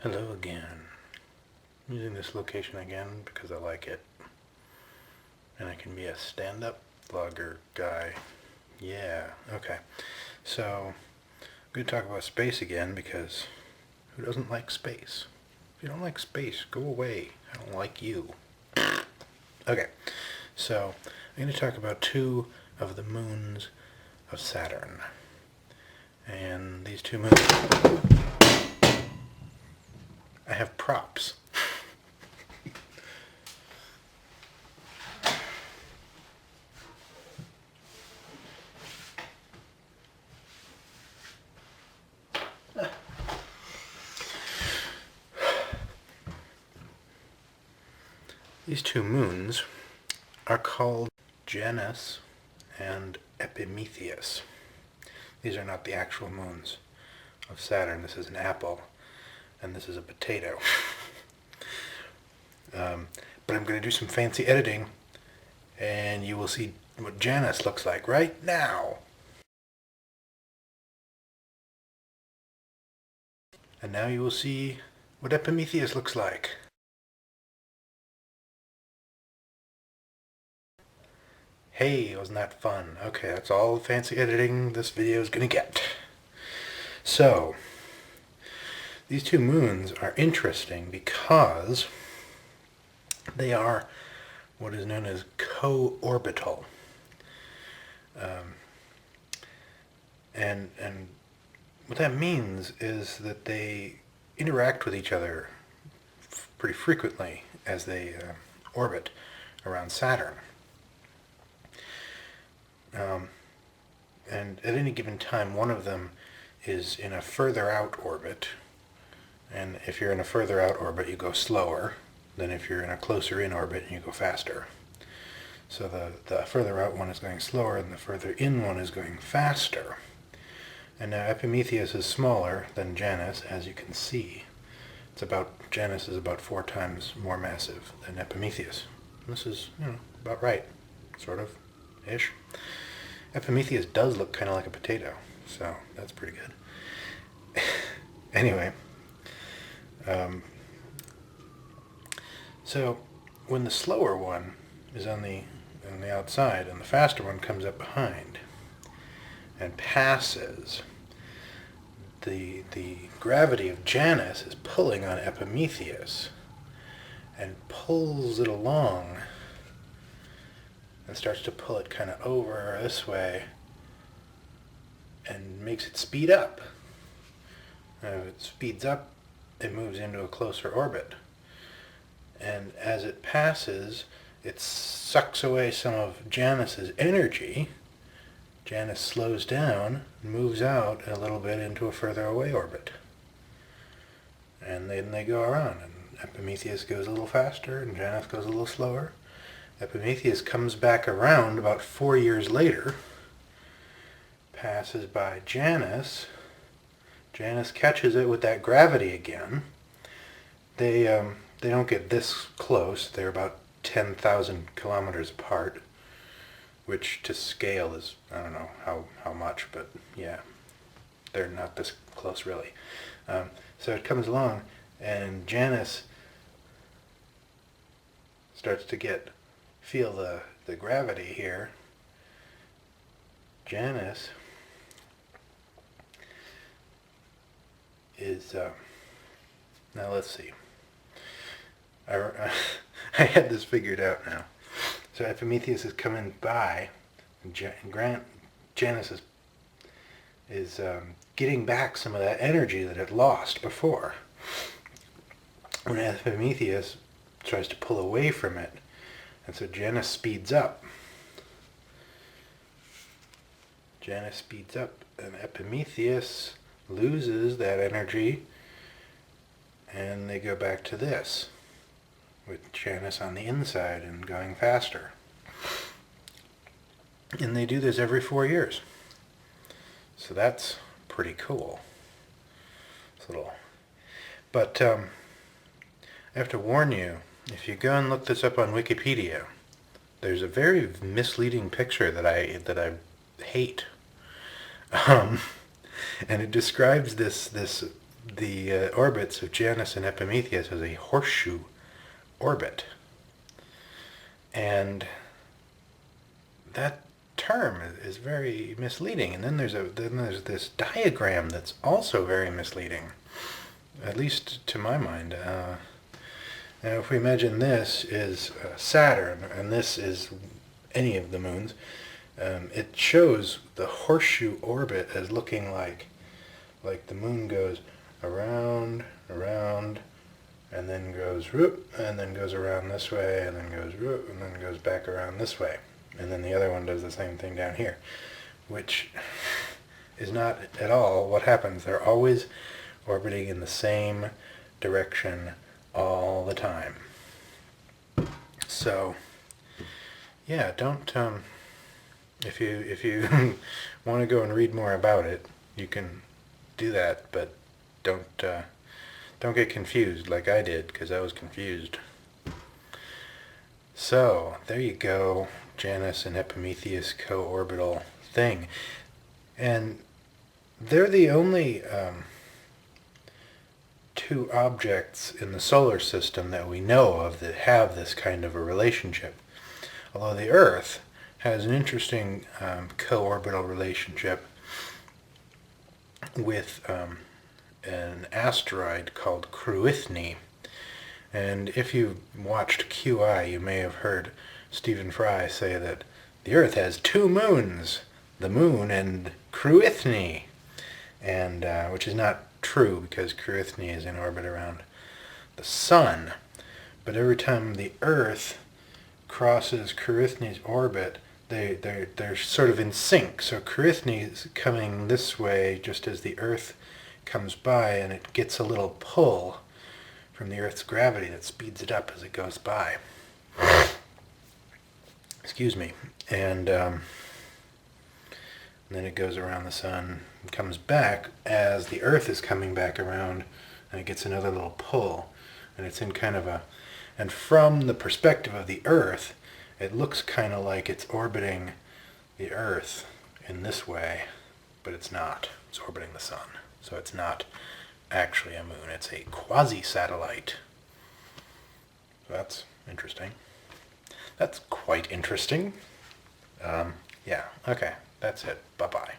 Hello again. I'm using this location again because I like it. And I can be a stand-up vlogger guy. Yeah, okay. So, I'm going to talk about space again because who doesn't like space? If you don't like space, go away. I don't like you. Okay, so I'm going to talk about two of the moons of Saturn. And these two moons... I have props. These two moons are called Janus and Epimetheus. These are not the actual moons of Saturn. This is an apple, and this is a potato. But I'm going to do some fancy editing, and you will see what Janus looks like right now. And now you will see what Epimetheus looks like. Hey, wasn't that fun? Okay, that's all the fancy editing this video is going to get. So, these two moons are interesting because they are what is known as co-orbital. And what that means is that they interact with each other pretty frequently as they orbit around Saturn. And at any given time, one of them is in a further out orbit. And if you're in a further out orbit, you go slower than if you're in a closer in orbit and you go faster. So the further out one is going slower and the further in one is going faster. And now Epimetheus is smaller than Janus, as you can see. Janus is about 4 times more massive than Epimetheus. This is, about right, sort of, ish. Epimetheus does look kind of like a potato, so that's pretty good. Anyway, so when the slower one is on the outside and the faster one comes up behind and passes, the gravity of Janus is pulling on Epimetheus and pulls it along and starts to pull it kind of over this way and makes it speed up. If it speeds up, it moves into a closer orbit. And as it passes, it sucks away some of Janus's energy. Janus slows down and moves out a little bit into a further away orbit. And then they go around, and Epimetheus goes a little faster and Janus goes a little slower. Epimetheus comes back around about 4 years later, passes by Janus. Janus catches it with that gravity again. They don't get this close. They're about 10,000 kilometers apart, which to scale is, I don't know how much, but yeah, they're not this close really. So it comes along, and Janus starts to feel the gravity here. Janus is, now let's see. I had this figured out now. So Epimetheus is coming by, and Janus is getting back some of that energy that it lost before. When Epimetheus tries to pull away from it, and so Janus speeds up. Janus speeds up, and Epimetheus loses that energy, and they go back to this, with Janus on the inside and going faster. And they do this every 4 years. So that's pretty cool. But I have to warn you, if you go and look this up on Wikipedia, there's a very misleading picture that I hate. And it describes this the orbits of Janus and Epimetheus as a horseshoe orbit. And that term is very misleading. And then there's this diagram that's also very misleading, at least to my mind. Now, if we imagine this is Saturn, and this is any of the moons, it shows the horseshoe orbit as looking like the moon goes around, and then goes whoop, and then goes around this way, and then goes whoop, and then goes back around this way. And then the other one does the same thing down here, which is not at all what happens. They're always orbiting in the same direction all the time. So, yeah, don't, if you want to go and read more about it, you can do that, but don't get confused like I did, because I was confused. So, there you go, Janus and Epimetheus co-orbital thing. And they're the only two objects in the solar system that we know of that have this kind of a relationship. Although the Earth has an interesting co-orbital relationship with an asteroid called Cruithne. And if you watched QI, you may have heard Stephen Fry say that the Earth has two moons, the Moon and Cruithne, and which is not true, because Cruithne is in orbit around the Sun. But every time the Earth crosses Cruithne's orbit, they're sort of in sync. So Cruithne is coming this way just as the Earth comes by, and it gets a little pull from the Earth's gravity that speeds it up as it goes by. Excuse me. And then it goes around the Sun and comes back as the Earth is coming back around, and it gets another little pull. And it's in kind of a... And from the perspective of the Earth, it looks kind of like it's orbiting the Earth in this way, but it's not. It's orbiting the Sun. So it's not actually a moon. It's a quasi-satellite. So that's interesting. That's quite interesting. Yeah, okay. That's it. Bye-bye.